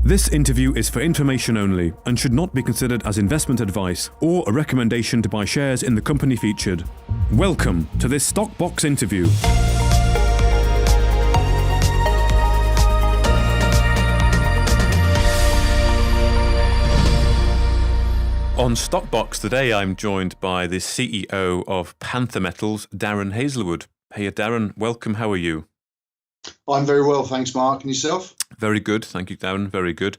This interview is for information only and should not be considered as investment advice or a recommendation to buy shares in the company featured. Welcome to this Stock Box interview. On Stockbox today, I'm joined by the CEO of Panther Metals, Darren Hazelwood. Hey, Darren, welcome. How are you? I'm very well, thanks, Mark. And yourself? Very good. Thank you, Darren. Very good.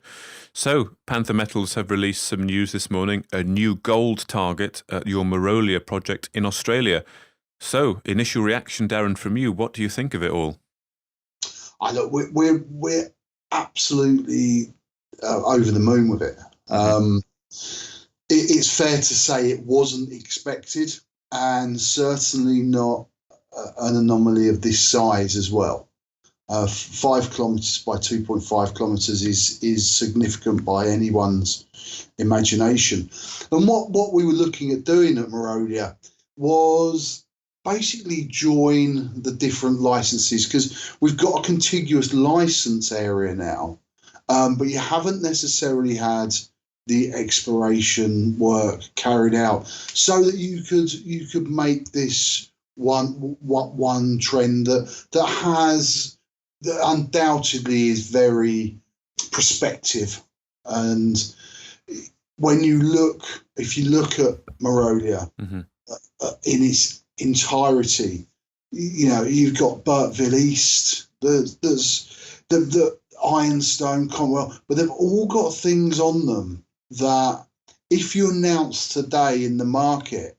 So, Panther Metals have released some news this morning, a new gold target at your Merolia project in Australia. So, initial reaction, Darren, from you. What do you think of it all? Look, we're absolutely over the moon with it. It's fair to say it wasn't expected, and certainly not an anomaly of this size as well. 5 kilometres by 2.5 kilometres is significant by anyone's imagination. And what we were looking at doing at Merolia was basically join the different licenses, because we've got a contiguous licence area now, but you haven't necessarily had the exploration work carried out, so that you could make this one trend that undoubtedly is very prospective. And if you look at Merolia in its entirety, you've got Burtville East, there's the Ironstone, Commonwealth, but they've all got things on them that if you announce today in the market,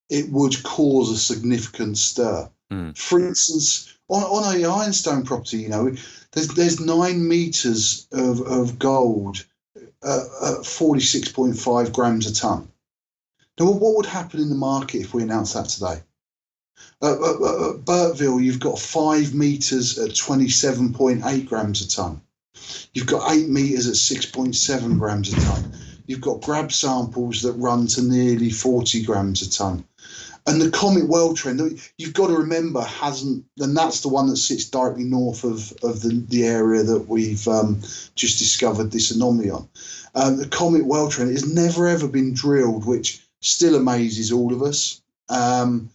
it would cause a significant stir. For instance, on a Ironstone property, there's 9 meters of gold at 46.5 grams a ton. Now, what would happen in the market if we announced that today? At Burtville, you've got 5 meters at 27.8 grams a ton. You've got 8 meters at 6.7 grams a ton. You've got grab samples that run to nearly 40 grams a ton. And the Comet Well trend, you've got to remember, and that's the one that sits directly north of the area that we've just discovered this anomaly on. The Comet Well trend has never ever been drilled, which still amazes all of us. And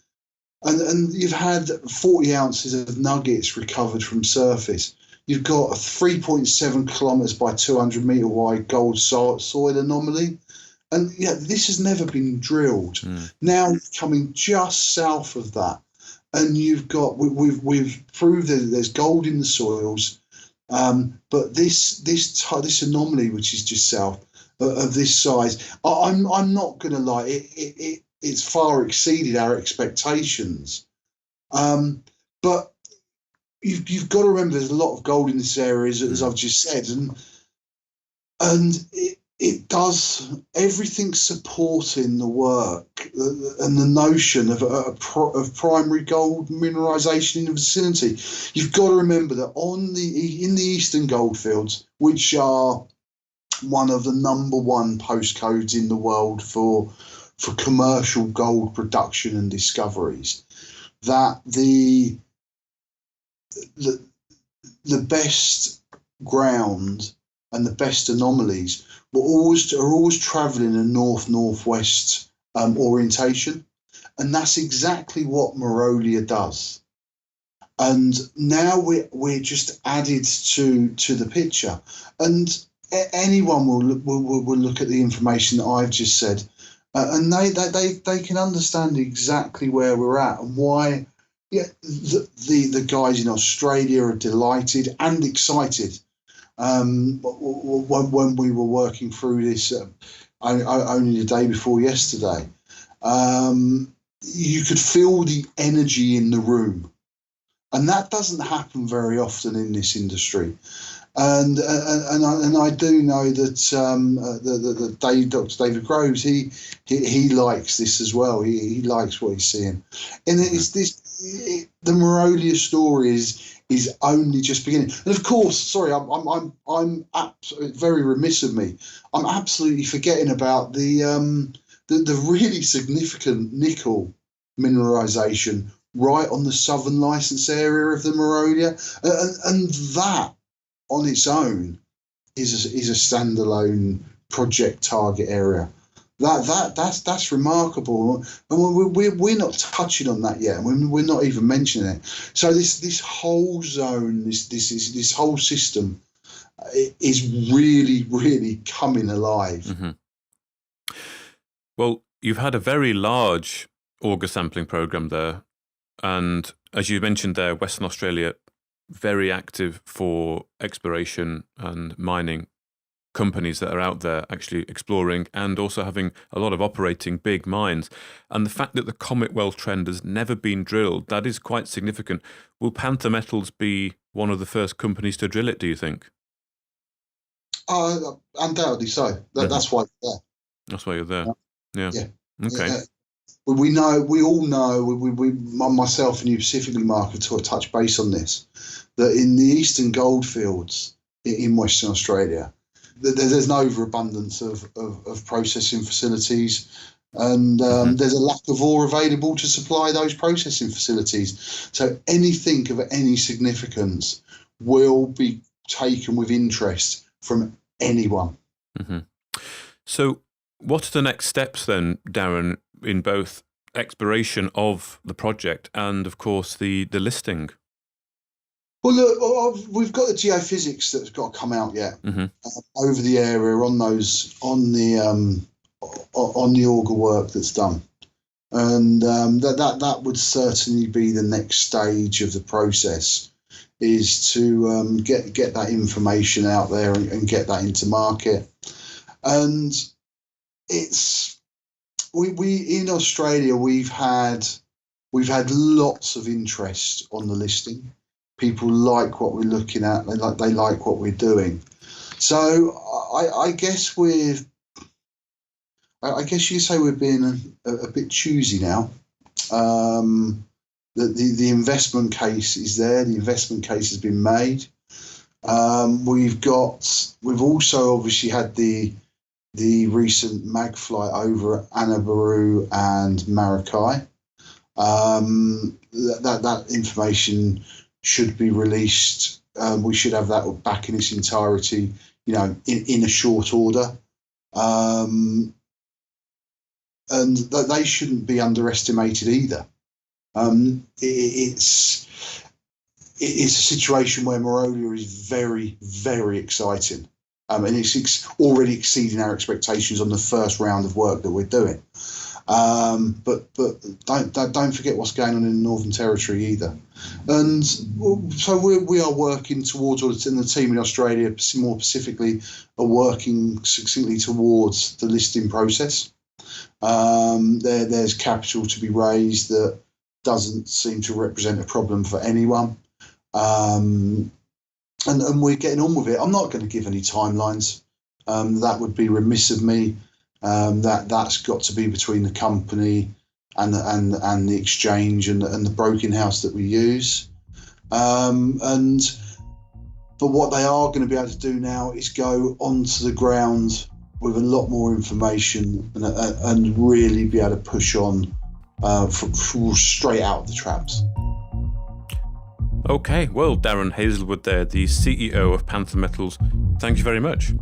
you've had 40 ounces of nuggets recovered from surface. You've got a 3.7 kilometres by 200 metre wide gold soil anomaly. And this has never been drilled. Now coming just south of that, and we've proved that there's gold in the soils, but this anomaly, which is just south of this size, I'm not going to lie, it's far exceeded our expectations. But you've got to remember there's a lot of gold in this area, as I've just said, and it does everything supporting the work and the notion of primary gold mineralisation in the vicinity. You've got to remember that in the eastern goldfields, which are one of the number one postcodes in the world for commercial gold production and discoveries, that the best ground and the best anomalies are always travelling a north-northwest orientation, and that's exactly what Merolia does. And now we're just added to the picture, and anyone will look at the information that I've just said, and they can understand exactly where we're at and why. The guys in Australia are delighted and excited. When we were working through this only the day before yesterday, you could feel the energy in the room, and that doesn't happen very often in this industry. And I do know that Dr. David Groves, he likes this as well. He likes what he's seeing, and the Merolia story is only just beginning. And of course, sorry, I'm very remiss of me. I'm absolutely forgetting about the really significant nickel mineralisation right on the southern licence area of the Merolia, and that on its own is a standalone project target area. That's remarkable, and we're not touching on that yet. We're not even mentioning it. So this whole zone, this whole system, is really coming alive. Mm-hmm. Well, you've had a very large auger sampling program there, and as you mentioned there, Western Australia, very active for exploration and mining. Companies that are out there actually exploring and also having a lot of operating big mines. And the fact that the Comet Well trend has never been drilled, that is quite significant. Will Panther Metals be one of the first companies to drill it, do you think? Undoubtedly so. That's why we're there. That's why you're there. Yeah. Okay. Yeah. We all know, myself and you specifically, Mark, have touched base on this, that in the eastern goldfields in Western Australia, there's an overabundance of processing facilities, and there's a lack of ore available to supply those processing facilities. So anything of any significance will be taken with interest from anyone. Mm-hmm. So what are the next steps then, Darren, in both exploration of the project and, of course, the listing? Well, look, we've got the geophysics that's got to come out yet over the area on the auger work that's done, and that would certainly be the next stage of the process, is to get that information out there and get that into market. And we in Australia we've had lots of interest on the listing. People like what we're looking at. They like what we're doing. So I guess you say we're being a bit choosy now. The investment case is there. The investment case has been made. We've also obviously had the recent mag flight over Annabaroo and Maracay. That information should be released. We should have that back in its entirety, in a short order. And they shouldn't be underestimated either. It's a situation where Merolia is very, very exciting. And it's already exceeding our expectations on the first round of work that we're doing. But don't forget what's going on in the Northern Territory either. And so we are working towards, or in the team in Australia more specifically, are working succinctly towards the listing process. There's capital to be raised that doesn't seem to represent a problem for anyone. And we're getting on with it. I'm not going to give any timelines. That would be remiss of me. That's got to be between the company and the exchange and the broking house that we use. But what they are going to be able to do now is go onto the ground with a lot more information and really be able to push on straight out of the traps. Okay, well, Darren Hazelwood there, the CEO of Panther Metals, thank you very much.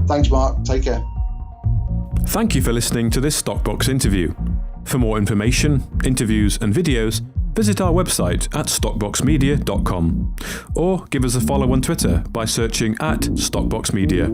Thanks, Mark. Take care. Thank you for listening to this Stockbox interview. For more information, interviews and videos, visit our website at stockboxmedia.com or give us a follow on Twitter by searching @StockboxMedia.